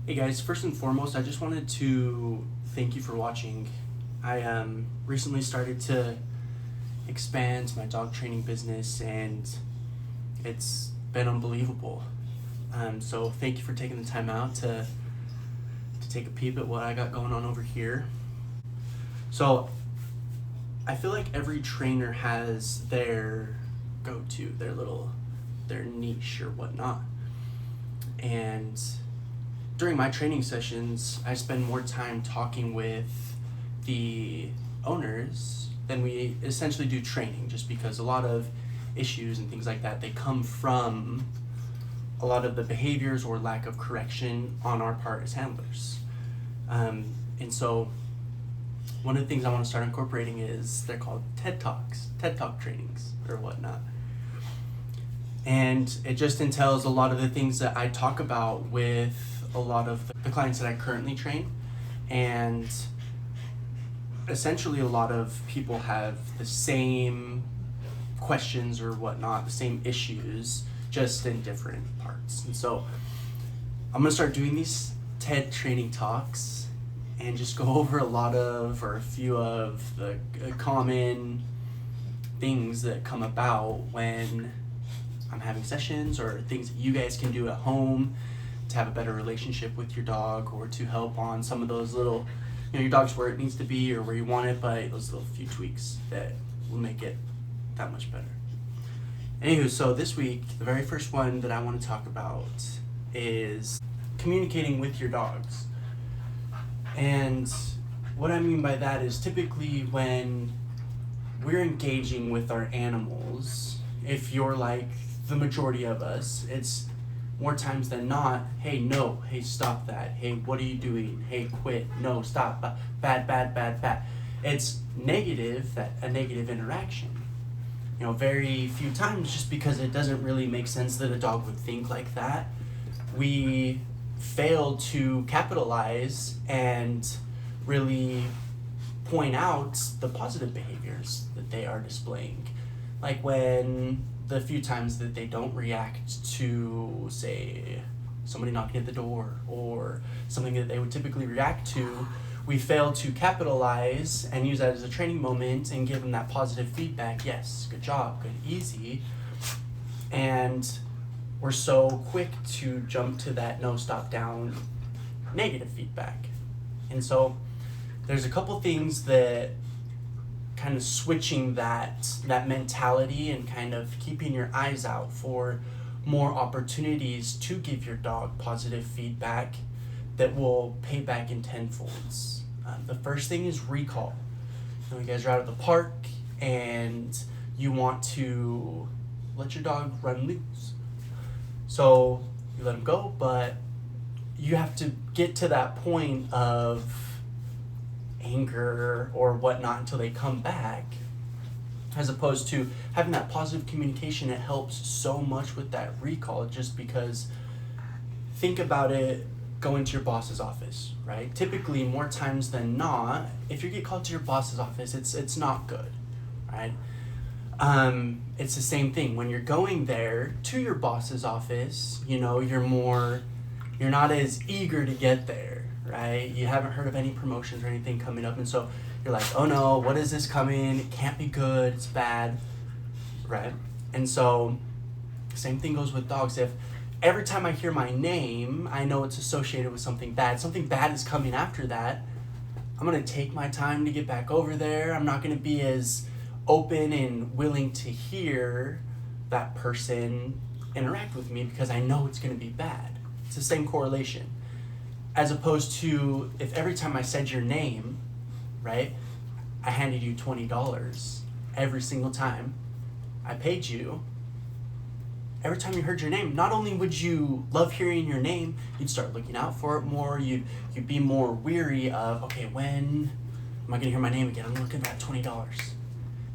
Hey guys, first and foremost, I just wanted to thank you for watching. I recently started to expand my dog training business and it's been unbelievable. So thank you for taking the time out to take a peep at what I got going on over here. So I feel like every trainer has their go-to, their niche or whatnot. And during my training sessions, I spend more time talking with the owners than we essentially do training, just because a lot of issues and things like that, they come from a lot of the behaviors or lack of correction on our part as handlers. And so one of the things I want to start incorporating is they're called TED Talks, TED Talk trainings or whatnot. And it just entails a lot of the things that I talk about with a lot of the clients that I currently train. And essentially a lot of people have the same questions or whatnot, the same issues, just in different parts. And so I'm gonna start doing these TED training talks and just go over a few of the common things that come about when I'm having sessions, or things that you guys can do at home to have a better relationship with your dog, or to help on some of those little, your dog's where it needs to be or where you want it, but those little few tweaks that will make it that much better. Anywho, so this week, the very first one that I want to talk about is communicating with your dogs. And what I mean by that is typically when we're engaging with our animals, if you're like the majority of us, it's more times than not, hey, no, hey, stop that, hey, what are you doing, hey, quit, no, stop, bad. It's negative, a negative interaction. Very few times, just because it doesn't really make sense that a dog would think like that, we fail to capitalize and really point out the positive behaviors that they are displaying. Like when the few times that they don't react to, say, somebody knocking at the door or something that they would typically react to, we fail to capitalize and use that as a training moment and give them that positive feedback. Yes, good job, good, easy. And we're so quick to jump to that no, stop, down, negative feedback. And so there's a couple things that kind of switching that mentality and kind of keeping your eyes out for more opportunities to give your dog positive feedback that will pay back in tenfolds. The first thing is recall. You guys are out at the park and you want to let your dog run loose. So you let him go, but you have to get to that point of anger or whatnot until they come back, as opposed to having that positive communication. It helps so much with that recall, just because think about it, going to your boss's office, right? Typically, more times than not, if you get called to your boss's office, it's not good, right? It's the same thing when you're going there to your boss's office. You're not as eager to get there, right? You haven't heard of any promotions or anything coming up, and so you're like, oh no, what is this coming? It can't be good, it's bad, right? And so same thing goes with dogs. If every time I hear my name, I know it's associated with something bad is coming after that, I'm gonna take my time to get back over there. I'm not gonna be as open and willing to hear that person interact with me because I know it's gonna be bad. It's the same correlation. As opposed to if every time I said your name, right, I handed you $20 every single time I paid you. Every time you heard your name, not only would you love hearing your name, you'd start looking out for it more. You'd be more weary of, okay, when am I gonna hear my name again? I'm looking for that $20.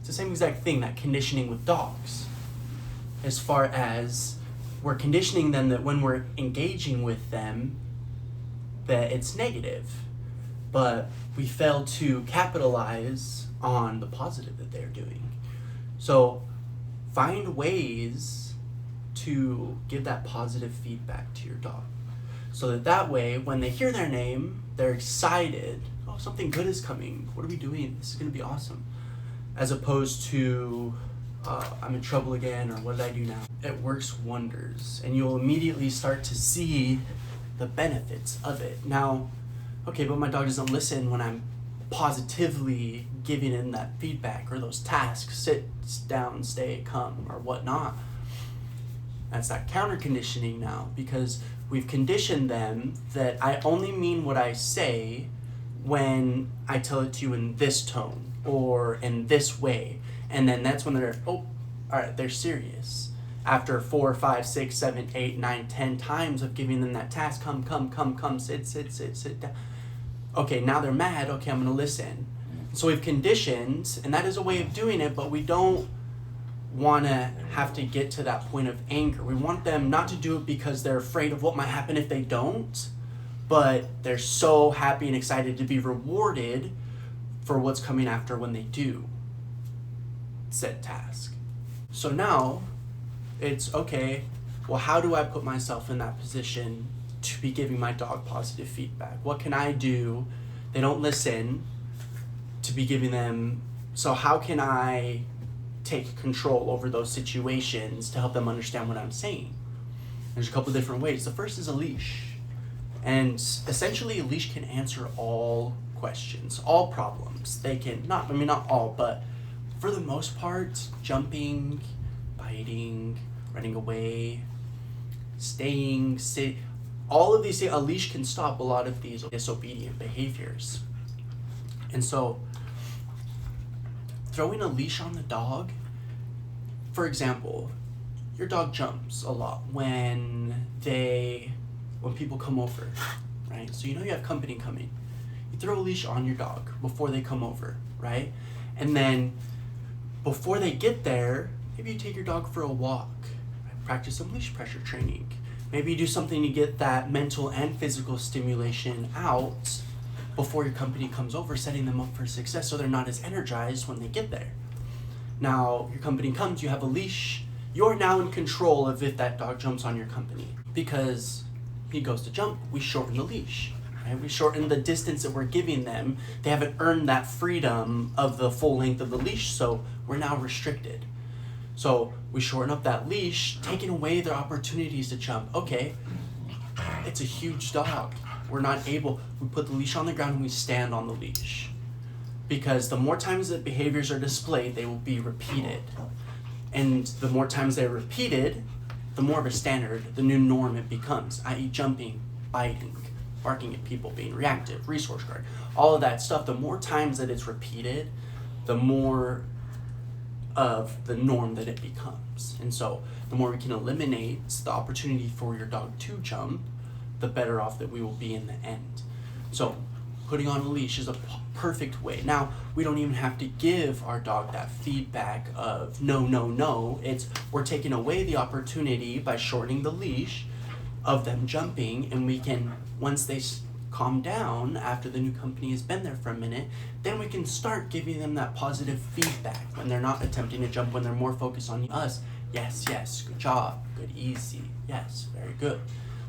It's the same exact thing, that conditioning with dogs. As far as we're conditioning them that when we're engaging with them, that it's negative, but we fail to capitalize on the positive that they're doing. So find ways to give that positive feedback to your dog. So that way, when they hear their name, they're excited. Oh, something good is coming. What are we doing? This is going to be awesome. As opposed to, I'm in trouble again, or what did I do now? It works wonders, and you'll immediately start to see the benefits of it. Now, okay, but my dog doesn't listen when I'm positively giving him that feedback or those tasks, sit down, stay, come, or whatnot. That's that counter conditioning now, because we've conditioned them that I only mean what I say when I tell it to you in this tone or in this way. And then that's when they're, oh, all right, they're serious. After 4, 5, 6, 7, 8, 9, 10 times of giving them that task, come, sit down. Okay, now they're mad. Okay, I'm gonna listen. So we've conditioned, and that is a way of doing it, but we don't want to have to get to that point of anger. We want them not to do it because they're afraid of what might happen if they don't, but they're so happy and excited to be rewarded for what's coming after when they do said task. So now it's okay, well, how do I put myself in that position to be giving my dog positive feedback? What can I do? They don't listen, to be giving them, so how can I take control over those situations to help them understand what I'm saying? There's a couple different ways. The first is a leash. And essentially a leash can answer all questions, all problems. They can, not all, but for the most part, jumping, biting, running away, staying, all of these things, a leash can stop a lot of these disobedient behaviors. And so throwing a leash on the dog, for example, your dog jumps a lot when people come over, right? So you know you have company coming. You throw a leash on your dog before they come over, right? And then before they get there, maybe you take your dog for a walk, right? Practice some leash pressure training. Maybe you do something to get that mental and physical stimulation out before your company comes over, setting them up for success so they're not as energized when they get there. Now, your company comes, you have a leash, you're now in control of if that dog jumps on your company. Because he goes to jump, we shorten the leash, right? We shorten the distance that we're giving them. They haven't earned that freedom of the full length of the leash, so we're now restricted. So we shorten up that leash, taking away their opportunities to jump. Okay, it's a huge dog. We're not able, we put the leash on the ground and we stand on the leash. Because the more times that behaviors are displayed, they will be repeated. And the more times they're repeated, the more of a standard, the new norm it becomes, i.e. jumping, biting, barking at people, being reactive, resource guard, all of that stuff. The more times that it's repeated, the more of the norm that it becomes. And so the more we can eliminate the opportunity for your dog to jump, the better off that we will be in the end. So putting on a leash is a perfect way. Now, we don't even have to give our dog that feedback of no. It's we're taking away the opportunity by shortening the leash of them jumping, and we can, once they calm down after the new company has been there for a minute, then we can start giving them that positive feedback when they're not attempting to jump, when they're more focused on us. Yes, good job, good, easy, yes, very good.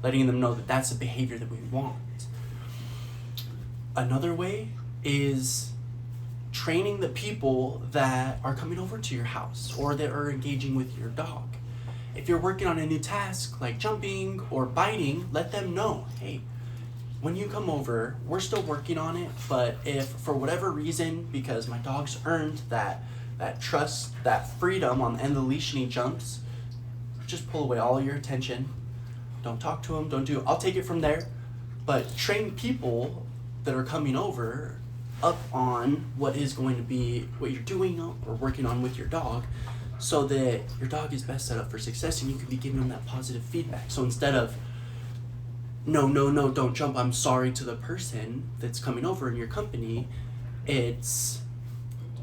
Letting them know that that's the behavior that we want. Another way is training the people that are coming over to your house or that are engaging with your dog. If you're working on a new task like jumping or biting, let them know, hey, when you come over, we're still working on it, but if for whatever reason, because my dog's earned that trust, that freedom on the end of the leash and he jumps, just pull away all your attention. Don't talk to him, I'll take it from there. But train people that are coming over up on what is going to be what you're doing or working on with your dog, so that your dog is best set up for success and you can be giving them that positive feedback. So instead of no, don't jump, I'm sorry to the person that's coming over in your company, it's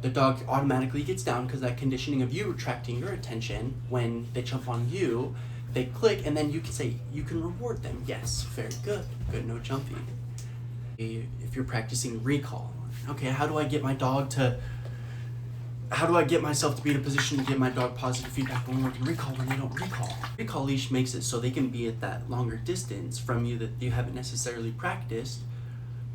the dog automatically gets down because that conditioning of you attracting your attention when they jump on you, they click, and then you can say, you can reward them. Yes, very good, no jumping. If you're practicing recall, okay, how do I get my dog to how do I get myself to be in a position to give my dog positive feedback when we're working recall when they don't recall? Recall leash makes it so they can be at that longer distance from you that you haven't necessarily practiced,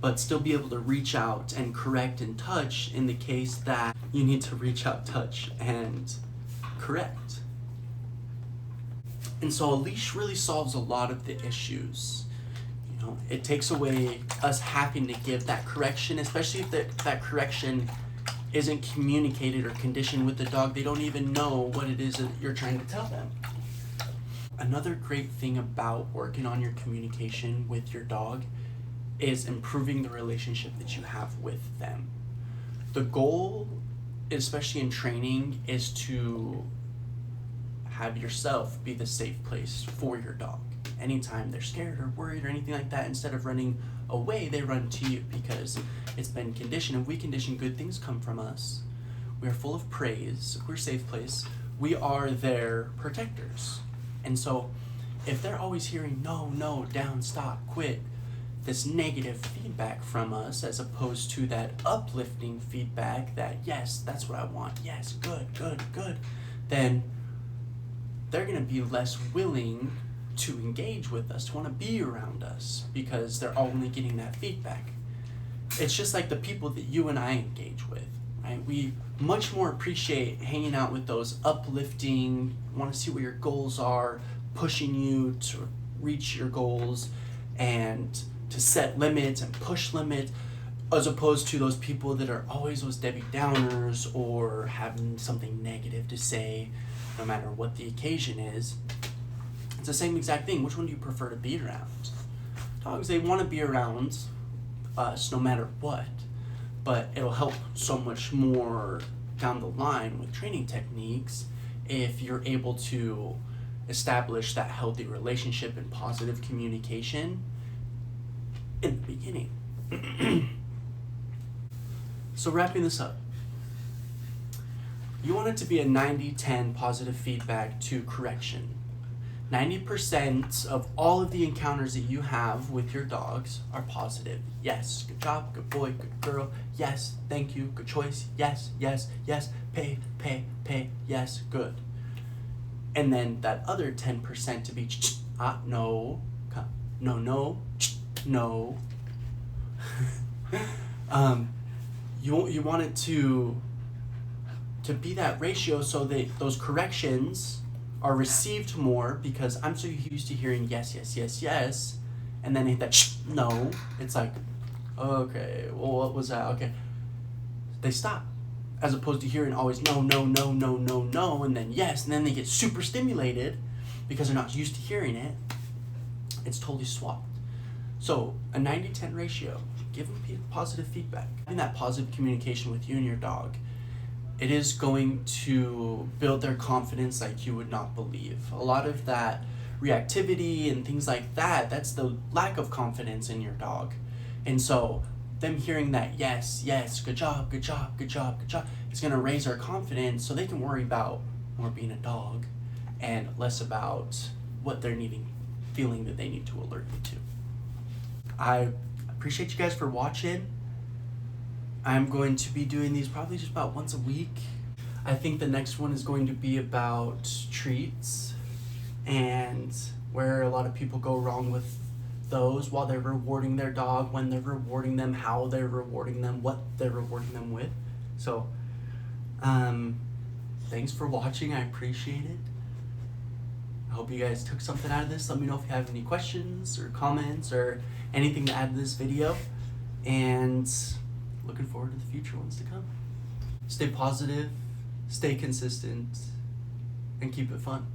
but still be able to reach out and correct and touch in the case that you need to reach out, touch, and correct. And so a leash really solves a lot of the issues. You know, it takes away us having to give that correction, especially if that correction isn't communicated or conditioned with the dog. They don't even know what it is that you're trying to tell them. Another great thing about working on your communication with your dog is improving the relationship that you have with them. The goal, especially in training, is to have yourself be the safe place for your dog. Anytime they're scared or worried or anything like that, instead of running away, they run to you because it's been conditioned. And we condition good things come from us. We are full of praise. We're a safe place. We are their protectors. And so if they're always hearing no, no, down, stop, quit, this negative feedback from us as opposed to that uplifting feedback that yes, that's what I want, yes, good, good, good, then they're going to be less willing to engage with us, to want to be around us, because they're only getting that feedback. It's just like the people that you and I engage with, right? We much more appreciate hanging out with those uplifting, want to see what your goals are, pushing you to reach your goals and to set limits and push limits, as opposed to those people that are always those Debbie Downers or having something negative to say no matter what the occasion is. It's the same exact thing. Which one do you prefer to be around? Dogs, they want to be around us no matter what, but it'll help so much more down the line with training techniques if you're able to establish that healthy relationship and positive communication in the beginning. So wrapping this up, you want it to be a 90-10 positive feedback to correction. 90% of all of the encounters that you have with your dogs are positive. Yes, good job, good boy, good girl. Yes, thank you, good choice. Yes, yes, yes, pay, yes, good. And then that other 10% to be no, no. You want it to be that ratio so that those corrections are received more, because I'm so used to hearing yes, yes, yes, yes, and then that no, it's like, okay, well, what was that? Okay. They stop, as opposed to hearing always no, no, no, no, no, no, and then yes, and then they get super stimulated because they're not used to hearing it. It's totally swapped. So a 90-10 ratio, give them positive feedback. Having that positive communication with you and your dog, it is going to build their confidence like you would not believe. A lot of that reactivity and things like that, that's the lack of confidence in your dog. And so them hearing that yes, yes, good job, good job, good job, good job, it's going to raise their confidence so they can worry about more being a dog and less about what they're feeling that they need to alert you to. I appreciate you guys for watching. I'm going to be doing these probably just about once a week. I think the next one is going to be about treats and where a lot of people go wrong with those while they're rewarding their dog, when they're rewarding them, how they're rewarding them, what they're rewarding them with. So, thanks for watching. I appreciate it. I hope you guys took something out of this. Let me know if you have any questions or comments or anything to add to this video. And looking forward to the future ones to come. Stay positive, stay consistent, and keep it fun.